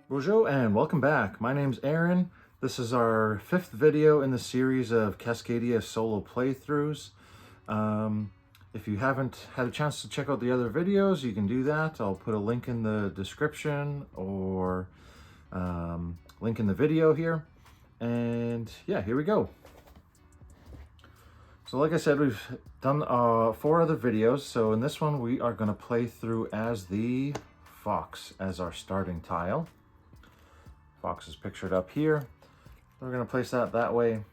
Bonjour and welcome back. My name's Aaron. This is our 5th video in the series of Cascadia solo playthroughs. If you haven't had a chance to check out the other videos, you can do that. I'll put a link in the description or link in the video here. And yeah, here we go. So like I said, we've done 4 other videos. So in this one, we are going to play through as the fox as our starting tile. Fox is pictured up here. We're going to place that way.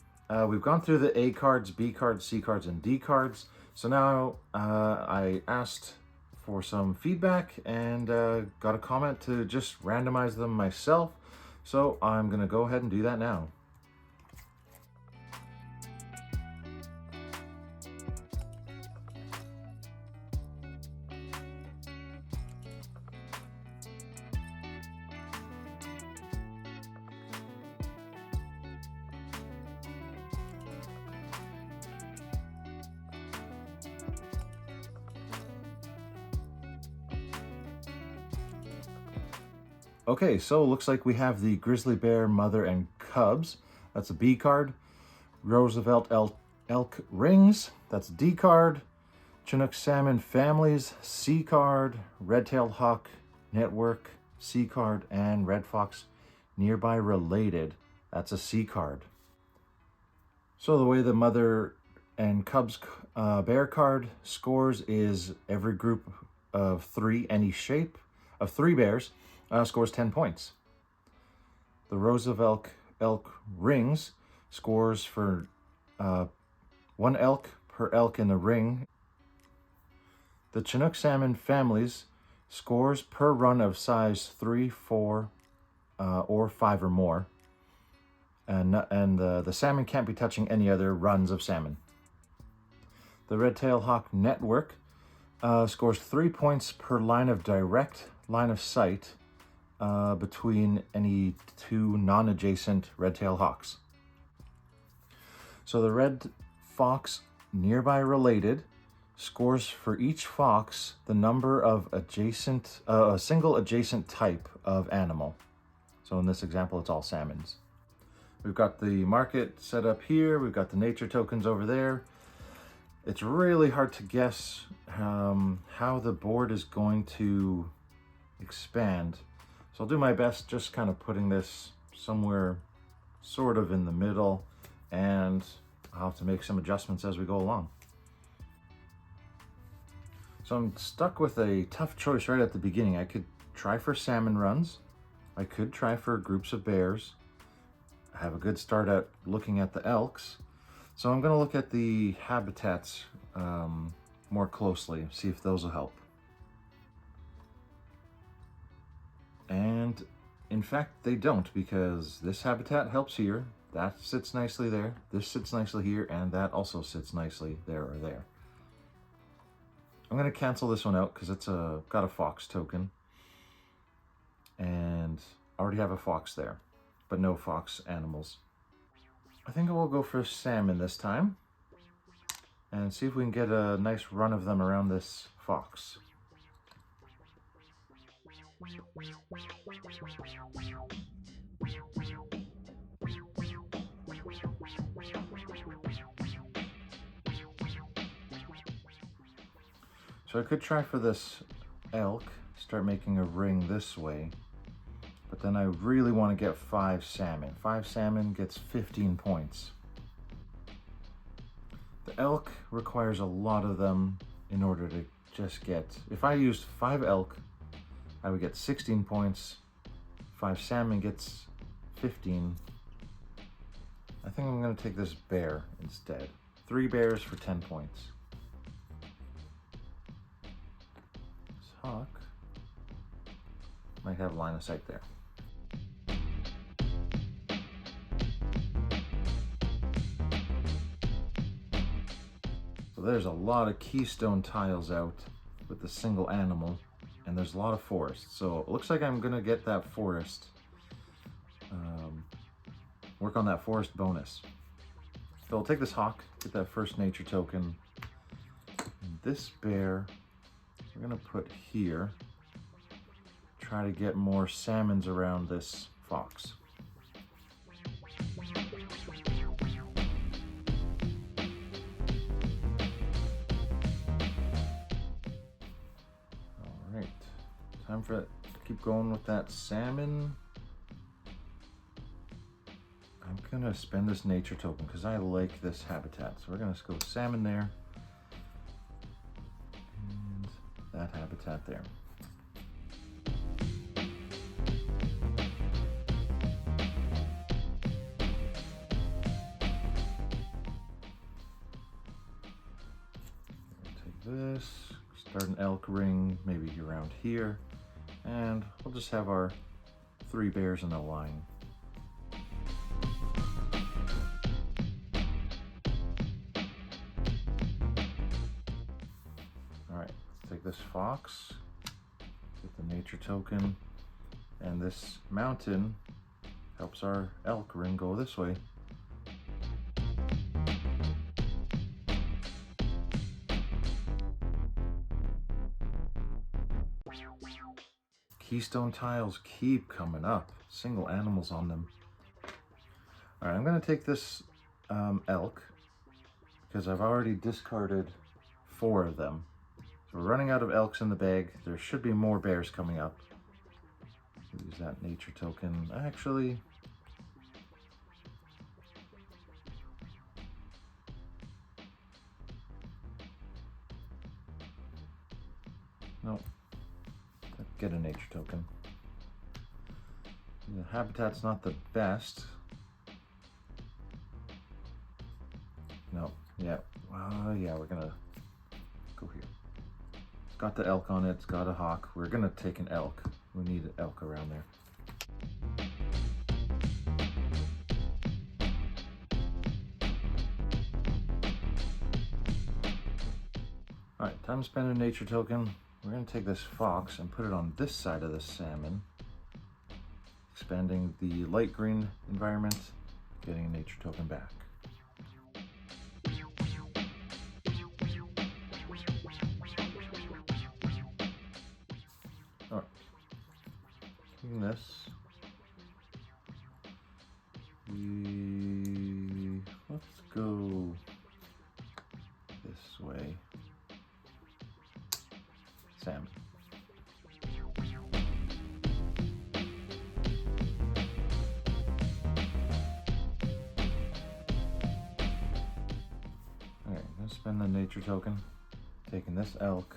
We've gone through the A cards, B cards, C cards, and D cards. So now I asked for some feedback and got a comment to just randomize them myself. So I'm going to go ahead and do that now. Okay, so it looks like we have the grizzly bear, mother, and cubs. That's a B card. Roosevelt elk rings. That's a D card. Chinook salmon families, C card. Red-tailed hawk network, C card. And red fox nearby related. That's a C card. So the way the mother and cubs bear card scores is every group of 3, any shape of 3 bears, scores 10 points. The Roosevelt elk rings scores for 1 elk per elk in the ring. The Chinook salmon families scores per run of size 3, 4, or 5 or more. And the salmon can't be touching any other runs of salmon. The red-tailed hawk network scores 3 points per line of direct line of sight between any 2 non-adjacent red-tailed hawks. So the red fox nearby related scores for each fox the number of adjacent, a single adjacent type of animal. So in this example, it's all salmons. We've got the market set up here. We've got the nature tokens over there. It's really hard to guess how the board is going to expand. So I'll do my best just kind of putting this somewhere sort of in the middle, and I'll have to make some adjustments as we go along. So I'm stuck with a tough choice right at the beginning. I could try for salmon runs. I could try for groups of bears. I have a good start at looking at the elks. So I'm going to look at the habitats more closely, see if those will help. And in fact, they don't, because this habitat helps here. That sits nicely there. This sits nicely here, and that also sits nicely there or there. I'm going to cancel this one out because it's got a fox token. And I already have a fox there, but no fox animals. I think I will go for salmon this time and see if we can get a nice run of them around this fox. So I could try for this elk, start making a ring this way, but then I really want to get 5 salmon. 5 salmon gets 15 points. The elk requires a lot of them in order to just get, if I used 5 elk, I would get 16 points. 5 salmon gets 15. I think I'm going to take this bear instead. 3 bears for 10 points. This hawk might have line of sight there. So there's a lot of keystone tiles out with the single animal, and there's a lot of forest. So it looks like I'm gonna get that forest, work on that forest bonus. So I'll take this hawk, get that first nature token. And this bear, we're gonna put here. try to get more salmons around this fox. All right, time for it to keep going with that salmon. I'm gonna spend this nature token because I like this habitat. So we're gonna go salmon there and that habitat there. Take this, start an elk ring, maybe around here, and we'll just have our 3 bears in a line. Alright, let's take this fox, get the nature token, and this mountain helps our elk ring go this way. Keystone tiles keep coming up, single animals on them. All right, I'm gonna take this elk because I've already discarded 4 of them. So we're running out of elks in the bag. There should be more bears coming up. Use that nature token. Actually, no. Get a nature token. The habitat's not the best. No, yeah. Yeah, we're gonna go here. It's got the elk on it, it's got a hawk. We're gonna take an elk. We need an elk around there. All right, time to spend a nature token. We're going to take this fox and put it on this side of the salmon, expanding the light green environment, getting a nature token back. All right, taking this. Let's go this way. Salmon. Alright, I'm gonna spend the nature token. Taking this elk.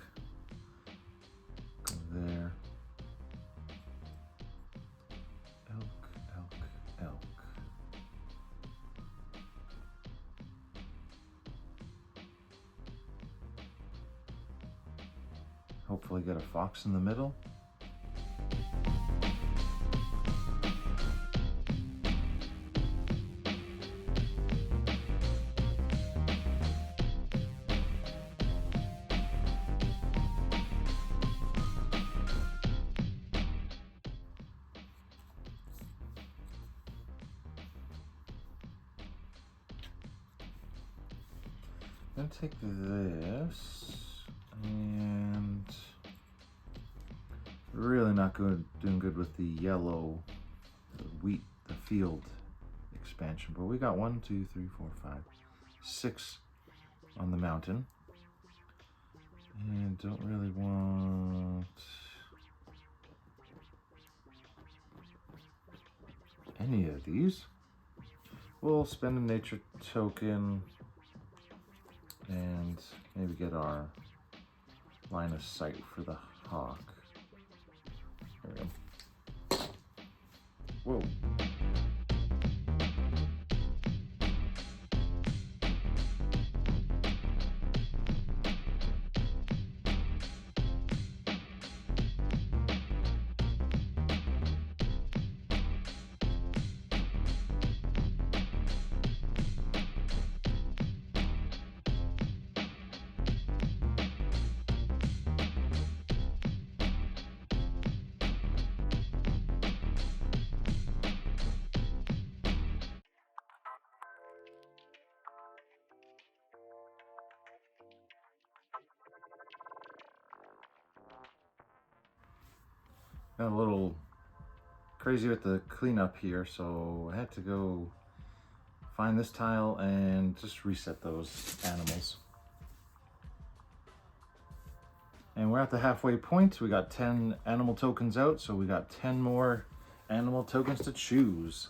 Go there. Elk, elk, elk. Hopefully get a fox in the middle. I'm gonna take this and really not doing good with the yellow, the wheat, the field expansion. But we got 1, 2, 3, 4, 5, 6 on the mountain. And don't really want any of these. We'll spend a nature token and maybe get our line of sight for the hawk. There we go. Whoa. Got a little crazy with the cleanup here, so I had to go find this tile and just reset those animals. And we're at the halfway point. We got 10 animal tokens out, so we got 10 more animal tokens to choose.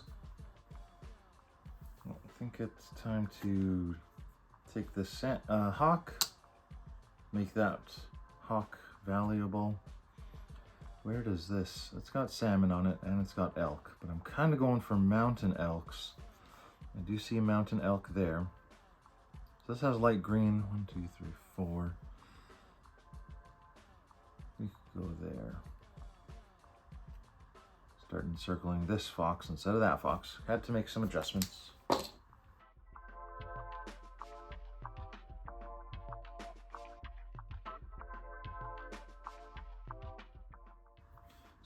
I think it's time to take this hawk, make that hawk valuable. Where does this? It's got salmon on it and it's got elk, but I'm kind of going for mountain elks. I do see a mountain elk there. So this has light green. 1, 2, 3, 4. We could go there. Start encircling this fox instead of that fox. Had to make some adjustments.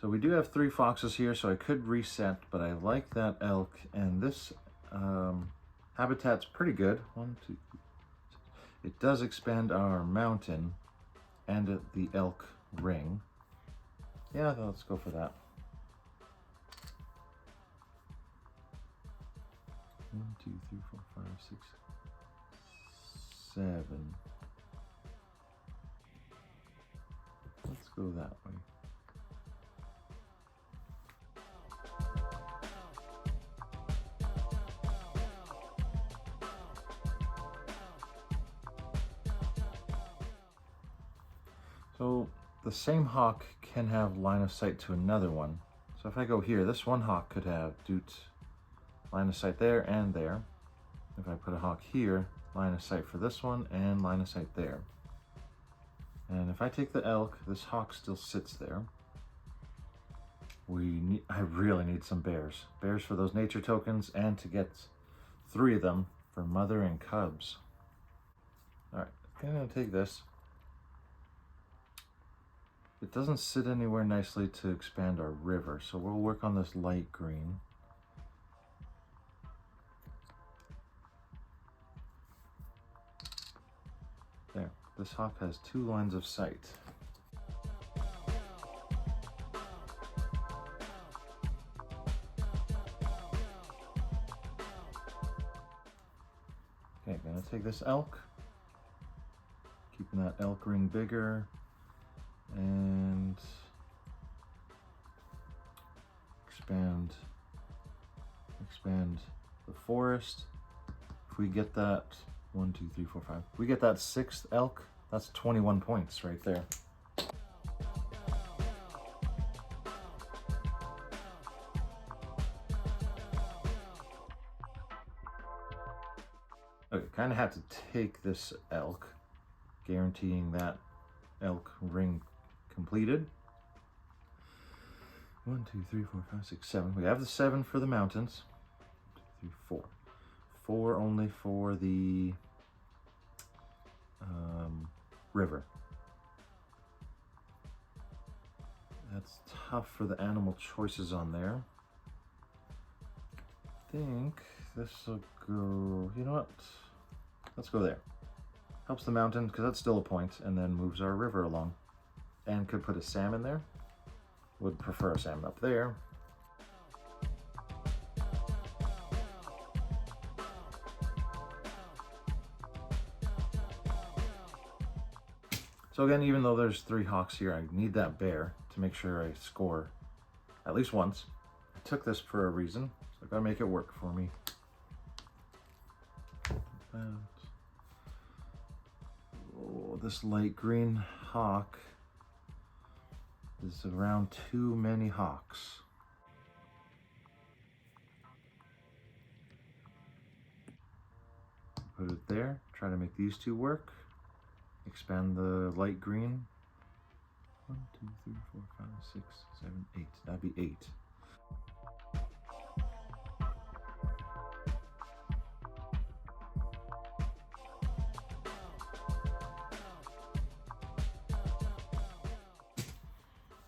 So we do have 3 foxes here, so I could reset, but I like that elk, and this habitat's pretty good. 1, 2, 3. It does expand our mountain and the elk ring. Yeah, let's go for that. 1, 2, 3, 4, 5, 6, 7. Let's go that way. So the same hawk can have line of sight to another one. So if I go here, this one hawk could have line of sight there and there. If I put a hawk here, line of sight for this one and line of sight there. And if I take the elk, this hawk still sits there. I really need some bears. Bears for those nature tokens and to get 3 of them for mother and cubs. All right, I'm gonna take this. It doesn't sit anywhere nicely to expand our river, so we'll work on this light green. There, this hawk has 2 lines of sight. Okay, gonna take this elk, keeping that elk ring bigger, and expand the forest. If we get that 1, 2, 3, 4, 5, if we get that 6th elk, that's 21 points right there. Okay, kind of had to take this elk, guaranteeing that elk ring completed. 1, 2, 3, 4, 5, 6, 7. We have the 7 for the mountains. 1, 2, 3, 4. 4 only for the river. That's tough for the animal choices on there. I think this will go, you know what? Let's go there. Helps the mountain because that's still a point, and then moves our river along. And could put a salmon there. Would prefer a salmon up there. So again, even though there's 3 hawks here, I need that bear to make sure I score at least once. I took this for a reason, so I gotta make it work for me. Oh, this light green hawk is around too many hawks. Put it there, try to make these 2 work. Expand the light green. 1, 2, 3, 4, 5, 6, 7, 8. That'd be 8.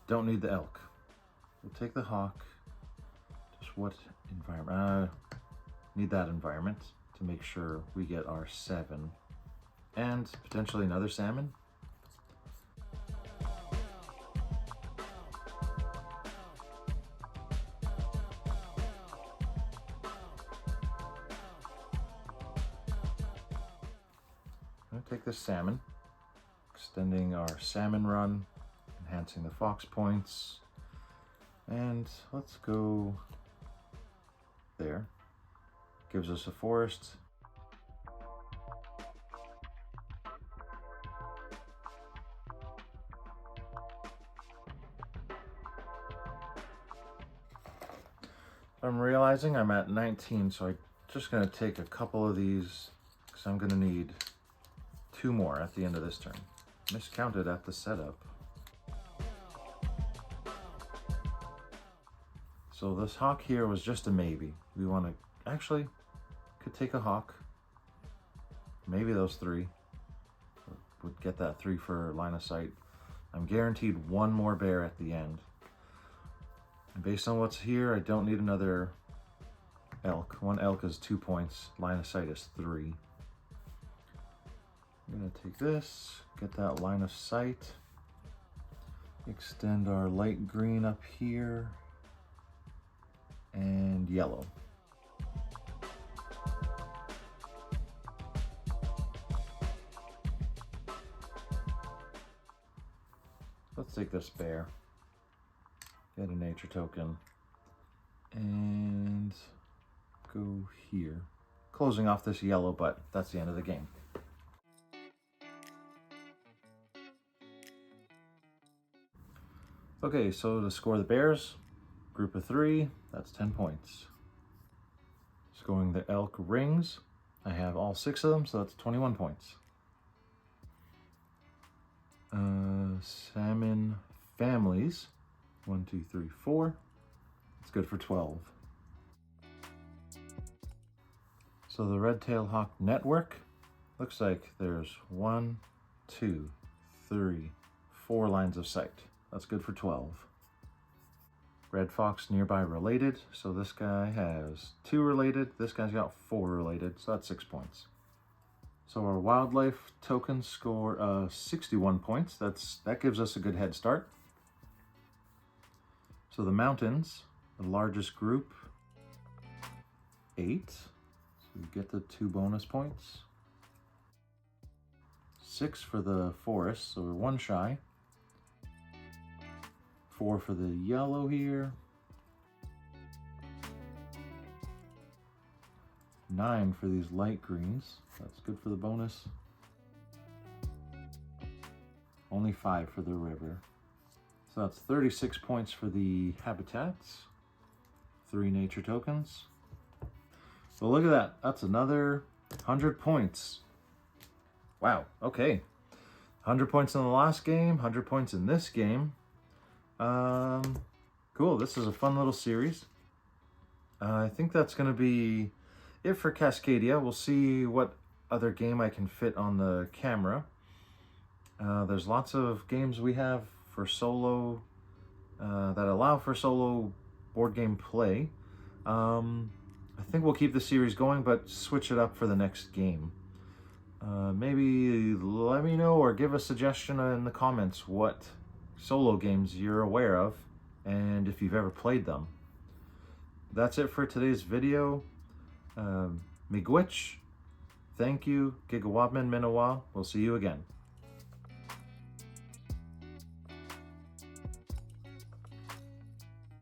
Don't need the elk. We'll take the hawk. Just what environment? Need that environment to make sure we get our 7. And potentially another salmon. take this salmon, extending our salmon run, enhancing the fox points, and let's go there. Gives us a forest. I'm realizing I'm at 19, so I'm just gonna take a couple of these because I'm gonna need 2 more at the end of this turn. Miscounted at the setup. So this hawk here was just a maybe. We want to, actually, could take a hawk. Maybe those 3. Would get that 3 for line of sight. I'm guaranteed 1 more bear at the end. And based on what's here, I don't need another elk. 1 elk is 2 points. Line of sight is 3. I'm gonna take this, get that line of sight. Extend our light green up here. And yellow. Let's take this bear. Get a nature token. And go here. Closing off this yellow, but that's the end of the game. Okay, so to score the bears, group of 3, that's 10 points. Scoring the elk rings, I have all 6 of them, so that's 21 points. Salmon families, 1, 2, 3, 4. It's good for 12. So the red-tailed hawk network, looks like there's 1, 2, 3, 4 lines of sight. That's good for 12. Red fox nearby related, so this guy has 2 related, this guy's got 4 related, so that's 6 points. So our wildlife tokens score 61 points. That gives us a good head start. So the mountains, the largest group, 8. So we get the 2 bonus points. 6 for the forest, so we're 1 shy. 4 for the yellow here. 9 for these light greens. That's good for the bonus. Only 5 for the river. So that's 36 points for the habitats. 3 nature tokens. So look at that. That's another 100 points. Wow, okay. 100 points in the last game, 100 points in this game. Cool, this is a fun little series. I think that's going to be it for Cascadia. We'll see what other game I can fit on the camera. There's lots of games we have for solo, that allow for solo board game play. I think we'll keep the series going, but switch it up for the next game. Maybe let me know or give a suggestion in the comments what solo games you're aware of and if you've ever played them. That's it for today's video. Miigwech, thank you, Gigawabman Minawa. We'll see you again.